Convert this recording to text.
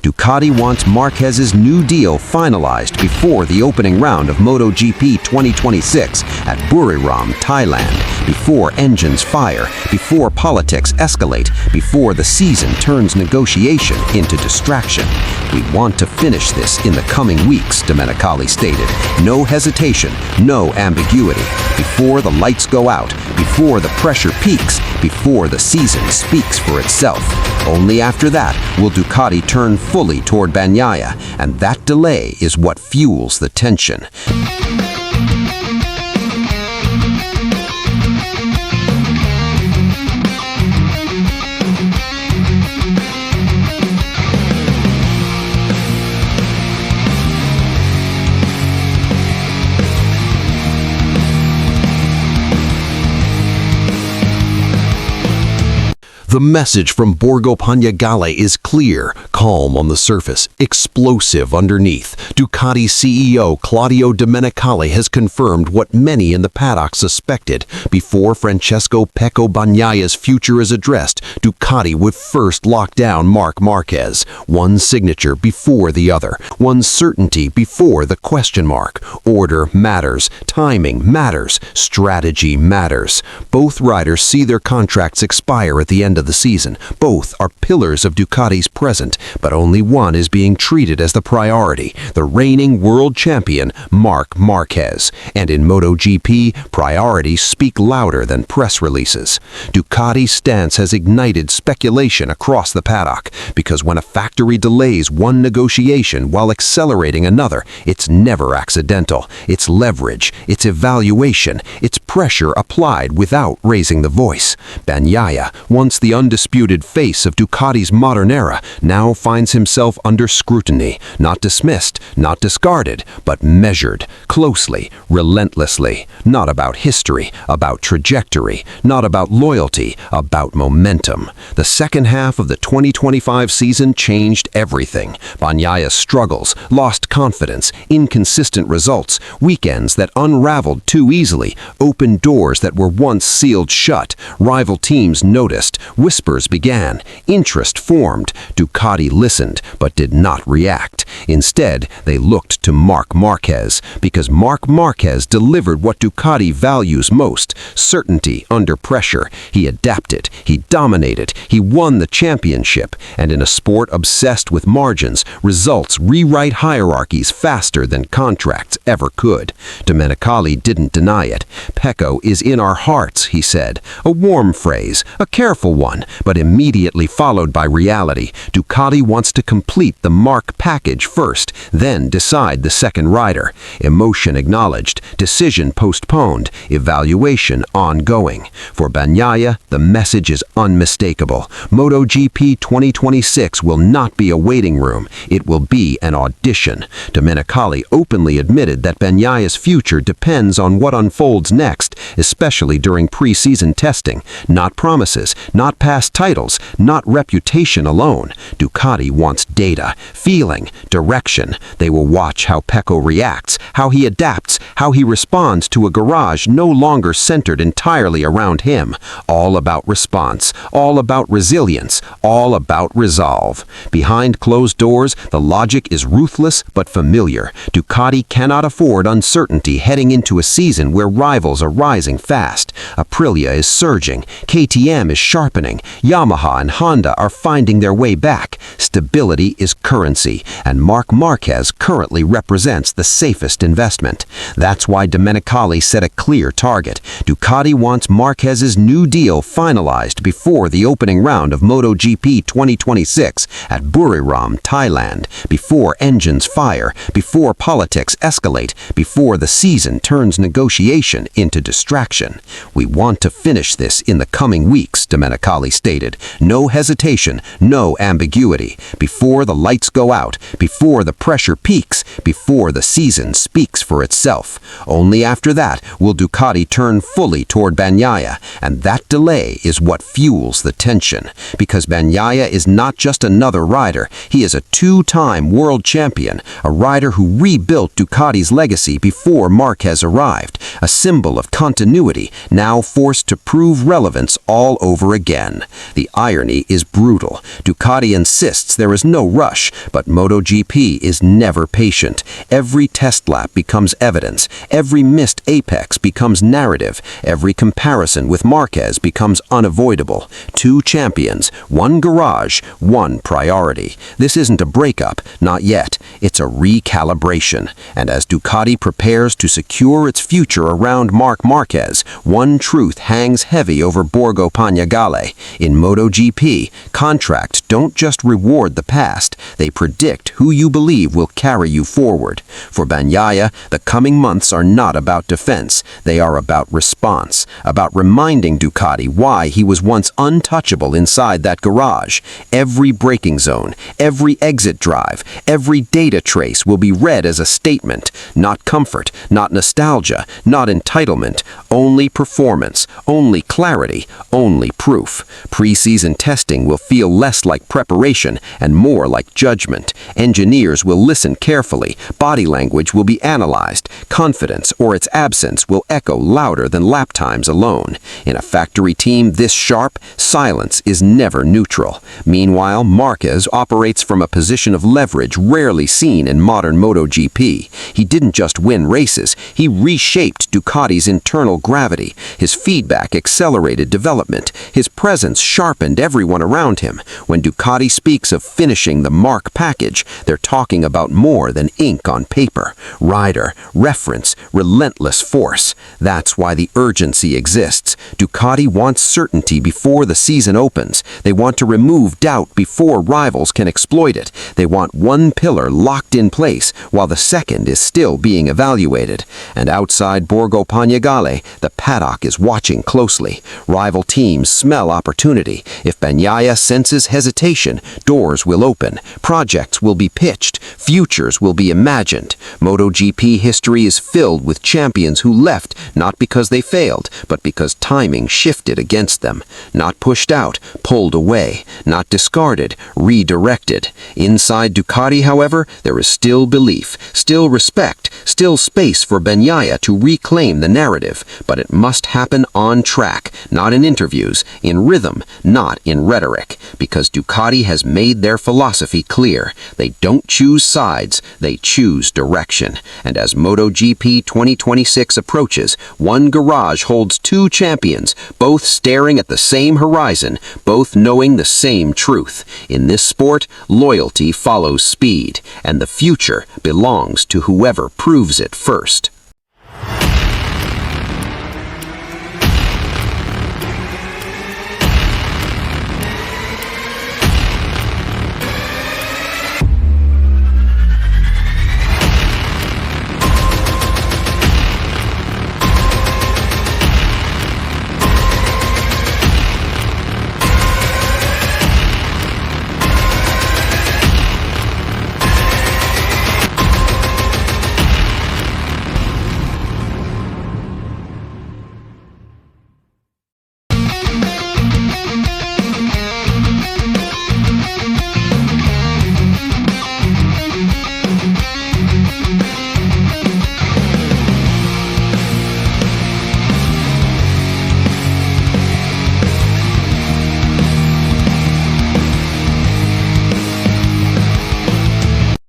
Ducati wants Marquez's new deal finalized before the opening round of MotoGP 2026 at Buriram, Thailand, before engines fire, before politics escalate, before the season turns negotiation into distraction. We want to finish this in the coming weeks, Domenicali stated. No hesitation, no ambiguity. Before the lights go out, before the pressure peaks, before the season speaks for itself. Only after that will Ducati turn fully toward Bagnaia, and that delay is what fuels the tension. The message from Borgo Panigale is clear, calm on the surface, explosive underneath. Ducati CEO Claudio Domenicali has confirmed what many in the paddock suspected. Before Francesco Bagnaia's future is addressed, Ducati would first lock down Marc Marquez. One signature before the other, one certainty before the question mark. Order matters, timing matters, strategy matters. Both riders see their contracts expire at the end of the season. Both are pillars of Ducati's present, but only one is being treated as the priority, the reigning world champion, Marc Marquez. And in MotoGP, priorities speak louder than press releases. Ducati's stance has ignited speculation across the paddock, because when a factory delays one negotiation while accelerating another, it's never accidental. It's leverage, it's evaluation, it's pressure applied without raising the voice. Bagnaia, once the undisputed face of Ducati's modern era, now finds himself under scrutiny, not dismissed, not discarded, but measured, closely, relentlessly. Not about history, about trajectory, not about loyalty, about momentum. The second half of the 2025 season changed everything. Bagnaia's struggles, lost confidence, inconsistent results, weekends that unraveled too easily, opened doors that were once sealed shut. Rival teams noticed, whispers began, interest formed. Ducati listened, but did not react. Instead, they looked to Marc Marquez, because Marc Marquez delivered what Ducati values most, certainty under pressure. He adapted, he dominated, he won the championship, and in a sport obsessed with margins, results rewrite hierarchies faster than contracts ever could. Domenicali didn't deny it. Pecco is in our hearts, he said. A warm phrase, a careful one, but immediately followed by reality. Ducati wants to complete the Marc package first, then decide the second rider. Emotion acknowledged, decision postponed, evaluation ongoing. For Bagnaia, the message is unmistakable. MotoGP 2026 will not be a waiting room. It will be an audition. Domenicali openly admitted that Bagnaia's future depends on what unfolds next, especially during pre-season testing. Not promises, not past titles, not reputation alone. Ducati wants data, feeling, direction. They will watch how Pecco reacts, how he adapts, how he responds to a garage no longer centered entirely around him. All about response, all about resilience, all about resolve. Behind closed doors, the logic is ruthless but familiar. Ducati cannot afford uncertainty heading into a season where rivals are rising fast. Aprilia is surging, KTM is sharpening, Yamaha and Honda are finding their way back. Stability is currency, and Marc Marquez currently represents the safest investment. That's why Domenicali set a clear target. Ducati wants Marquez's new deal finalized before the opening round of MotoGP 2026 at Buriram, Thailand, before engines fire, before politics escalate, before the season turns negotiation into distraction. We want to finish this in the coming weeks, Domenicali stated. No hesitation, no ambiguity. Before the lights go out, before the pressure peaks, before the season speaks for itself. Only after that will Ducati turn fully toward Bagnaia, and that delay is what fuels the tension. Because Bagnaia is not just another rider, he is a two-time world champion, a rider who rebuilt Ducati's legacy before Marquez arrived, a symbol of continuity, now forced to prove relevance all over again. The irony is brutal. Ducati insists there is no no rush, but MotoGP is never patient. Every test lap becomes evidence. Every missed apex becomes narrative. Every comparison with Marquez becomes unavoidable. Two champions, one garage, one priority. This isn't a breakup, not yet. It's a recalibration. And as Ducati prepares to secure its future around Marc Marquez, one truth hangs heavy over Borgo Panigale. In MotoGP, contracts don't just reward the past, they predict who you believe will carry you forward. For Bagnaia, the coming months are not about defense, they are about response, about reminding Ducati why he was once untouchable inside that garage. Every braking zone, every exit drive, every data trace will be read as a statement, not comfort, not nostalgia, not entitlement, only performance, only clarity, only proof. Pre-season testing will feel less like preparation and more like judgment. Engineers will listen carefully, body language will be analyzed, confidence or its absence will echo louder than lap times alone. In a factory team this sharp, silence is never neutral. Meanwhile, Marquez operates from a position of leverage rarely seen in modern MotoGP. He didn't just win races, he reshaped Ducati's internal gravity. His feedback accelerated development. His presence sharpened everyone around him. When Ducati speaks of finishing the Marc package, they're talking about more than ink on paper. Rider, reference, relentless force. That's why the urgency exists. Ducati wants certainty before the season opens. They want to remove doubt before rivals can exploit it. They want one pillar locked in place while the second is still being evaluated. And outside Borgo Panigale, the paddock is watching closely. Rival teams smell opportunity. If Bagnaia senses hesitation, doors will open, projects will be pitched, futures will be imagined. MotoGP history is filled with champions who left not because they failed, but because timing shifted against them. Not pushed out, pulled away. Not discarded, redirected. Inside Ducati, however, there is still belief, still respect, still space for Bagnaia to reclaim the narrative. But it must happen on track, not in interviews, in rhythm, not in rhetoric. Because Ducati has made their philosophy clear. They don't choose sides, they choose direction. And as MotoGP 2026 approaches, one garage holds two champions, both staring at the same horizon, both knowing the same truth. In this sport, loyalty follows speed, and the future belongs to whoever proves it first.